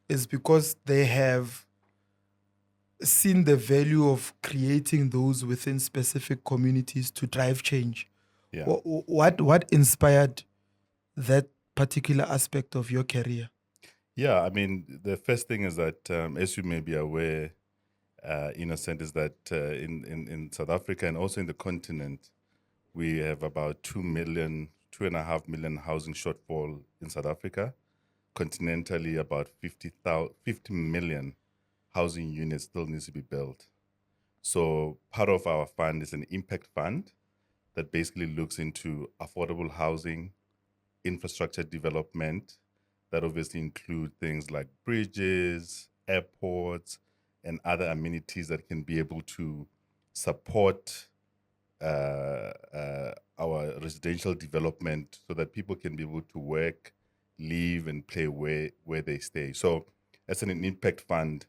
is because they have seen the value of creating those within specific communities to drive change. Yeah. What inspired that particular aspect of your career? Yeah, I mean, the first thing is that, as you may be aware, Innocent, is that in South Africa and also in the continent, we have about 2 million, 2.5 million housing shortfall in South Africa. Continentally, about 50 million housing units still needs to be built. So part of our fund is an impact fund that basically looks into affordable housing, infrastructure development, that obviously include things like bridges, airports, and other amenities that can be able to support our residential development so that people can be able to work, live, and play where they stay. So, as an impact fund,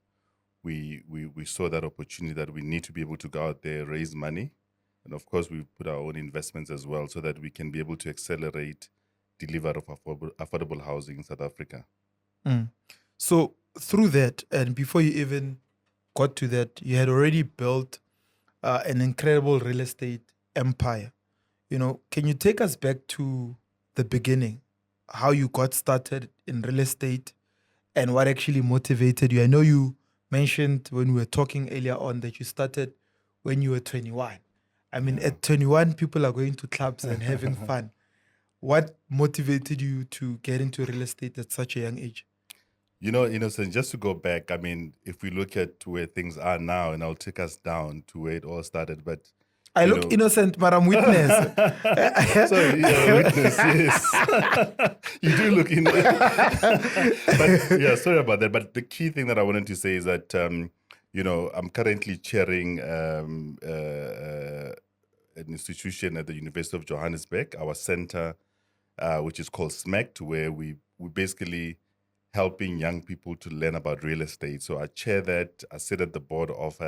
we saw that opportunity that we need to be able to go out there, raise money, and of course, we put our own investments as well so that we can be able to accelerate delivery of affordable housing in South Africa. So through that, and before you even got to that, you had already built an incredible real estate empire. Can you take us back to the beginning, how you got started in real estate and what actually motivated you? I know you mentioned when we were talking earlier on that you started when you were 21. I mean, Yeah. at 21, people are going to clubs and having fun. What motivated you to get into real estate at such a young age? Innocent, just to go back, I mean, if we look at where things are now, and I'll take us down to where it all started, but I you look know, innocent, but I'm witness. sorry, you're a witness, yes. You do look in. But yeah, sorry about that. But the key thing that I wanted to say is that, I'm currently chairing an institution at the University of Johannesburg, our center, which is called SMECT, where we basically helping young people to learn about real estate. So I chair that. I sit at the board of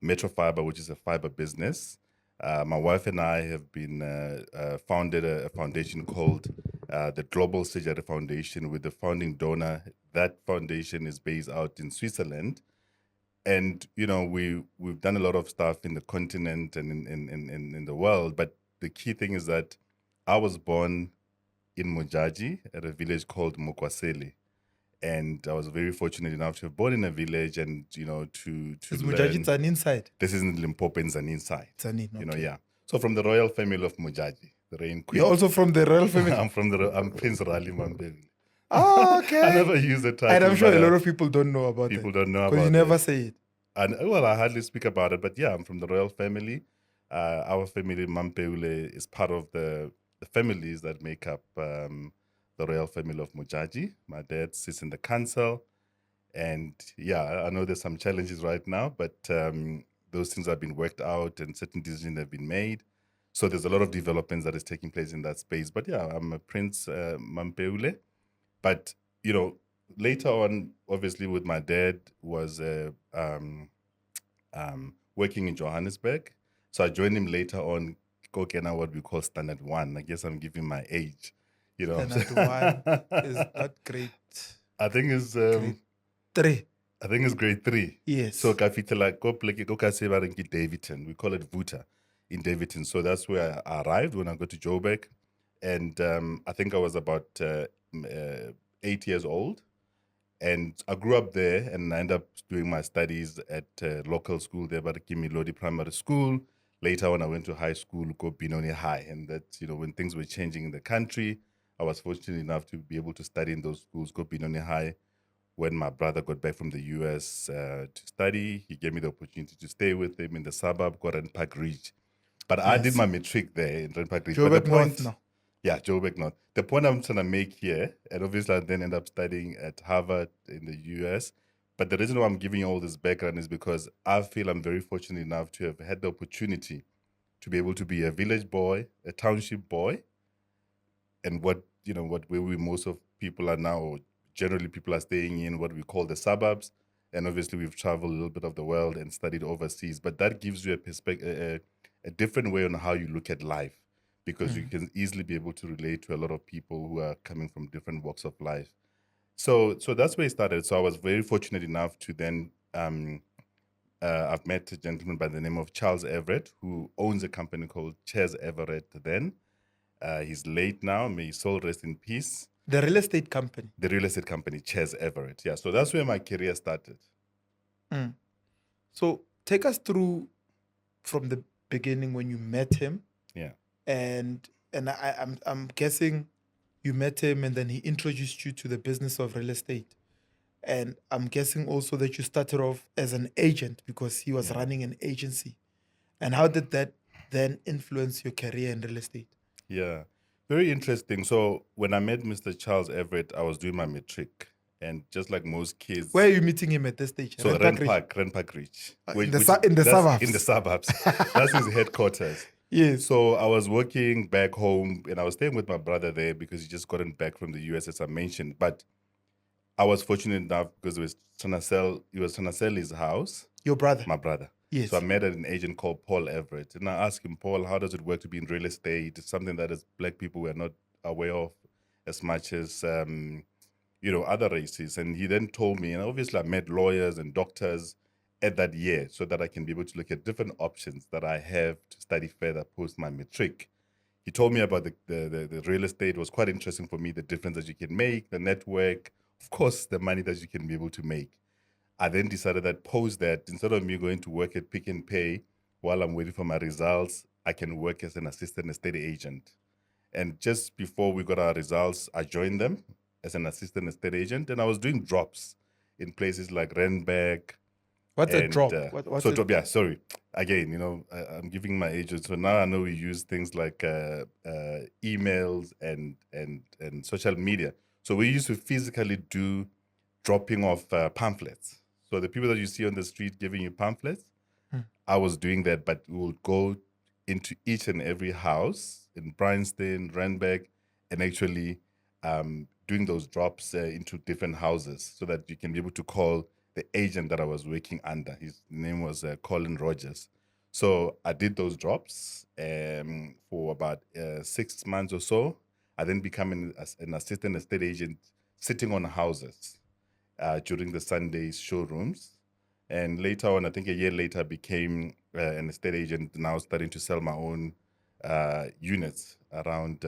Metro Fiber, which is a fiber business. My wife and I have been founded a foundation called the Global Surgery Foundation with the founding donor. That foundation is based out in Switzerland. And we've done a lot of stuff in the continent and in the world. But the key thing is that I was born in Mojaji at a village called Mokwaseli. And I was very fortunate enough to have born in a village and, to Is learn. Mujahid an inside? This is in Limpopo and Zanin side. Zanin, okay. Yeah. So from the royal family of Mojaji, the reign queen. You're also from the royal family? I'm Prince Rali Mampeule. Oh, I okay. never use the title. And I'm sure but, a lot of people don't know about people it. don't know Because you about never it. say it. And well, I hardly speak about it, but yeah, I'm from the royal family. Our family, Mampeule, is part of the families that make up the royal family of Mojaji. My dad sits in the council. And yeah, I know there's some challenges right now, but those things have been worked out and certain decisions have been made. So there's a lot of developments that is taking place in that space. But yeah, I'm a Prince Mampeule. But, later on, obviously with my dad was working in Johannesburg. So I joined him later on, Kokena, what we call Standard 1. I guess I'm giving my age. Standard 1 is not grade, I think it's grade 3. I think it's grade 3. Yes. So ka fitlhela ko pleke ko ka se ba reng ke Davidton. We call it Vuta in Davidton. So that's where I arrived when I got to Joburg. And I think I was about 8 years old. And I grew up there and I ended up doing my studies at local school there, but Kimilodi Primary School. Later on, I went to high school, go Binoni High. And that's, when things were changing in the country, I was fortunate enough to be able to study in those schools, go Binoni High. When my brother got back from the US to study, he gave me the opportunity to stay with him in the suburb called Park Ridge. But I did Yes. my matric there in Park Ridge. Joburg But the point, North now. yeah, Joburg North. The point I'm trying to make here, and obviously I then end up studying at Harvard in the US. But the reason why I'm giving you all this background is because I feel I'm very fortunate enough to have had the opportunity to be able to be a village boy, a township boy, and where we most of people are now, or generally people are staying in what we call the suburbs. And obviously we've traveled a little bit of the world and studied overseas, but that gives you a perspective, a different way on how you look at life, because you can easily be able to relate to a lot of people who are coming from different walks of life. So that's where it started. So I was very fortunate enough to then I've met a gentleman by the name of Charles Everett, who owns a company called Chairs Everett. Then he's late now. May his soul rest in peace. The real estate company. The real estate company, Chairs Everett. Yeah. So that's where my career started. Mm. So take us through from the beginning when you met him, Yeah. and I'm guessing you met him and then he introduced you to the business of real estate. And I'm guessing also that you started off as an agent because he was Yeah. running an agency. And how did that then influence your career in real estate? Yeah. Very interesting. So when I met Mr. Charles Everett, I was doing my matric. And just like most kids, Where are you meeting him at this stage? so Rand Park Ridge? Renpark Ridge, In the that's suburbs. in the suburbs. That's his headquarters. Yes. So I was working back home, and I was staying with my brother there because he just gotten back from the US, as I mentioned. But I was fortunate enough because he was trying to sell his house, Your brother. my brother. Yes. So I met an agent called Paul Everett, and I asked him, Paul, how does it work to be in real estate? It's something that as Black people were not aware of as much as other races. And he then told me, and obviously I met lawyers and doctors at that year so that I can be able to look at different options that I have to study further post my matric. He told me about the real estate. It was quite interesting for me, the difference that you can make, the network, of course, the money that you can be able to make. I then decided that post that, instead of me going to work at Pick and Pay while I'm waiting for my results, I can work as an assistant estate agent. And just before we got our results, I joined them as an assistant estate agent, and I was doing drops in places like Randburg. What's a And, drop? drop, yeah, sorry. Again, I'm giving my age. So now I know we use things like emails and social media. So we used to physically do dropping off pamphlets. So the people that you see on the street giving you pamphlets, I was doing that, but we would go into each and every house in Bryanston, Randburg, and actually doing those drops into different houses so that you can be able to call the agent that I was working under. His name was Colin Rogers. So I did those drops for about 6 months or so. I then became an assistant estate agent sitting on houses during the Sundays showrooms. And later on, I think a year later, I became an estate agent, now starting to sell my own units around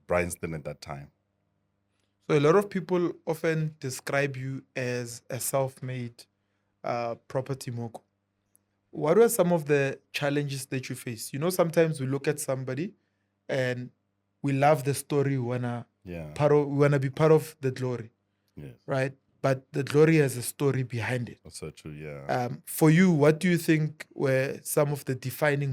Bryanston at that time. So a lot of people often describe you as a self-made property mogul. What were some of the challenges that you faced? Sometimes we look at somebody and we love the story. We wanna be part of the glory, Yes, right? But the glory has a story behind it. that's so true. Yeah. For you, what do you think were some of the defining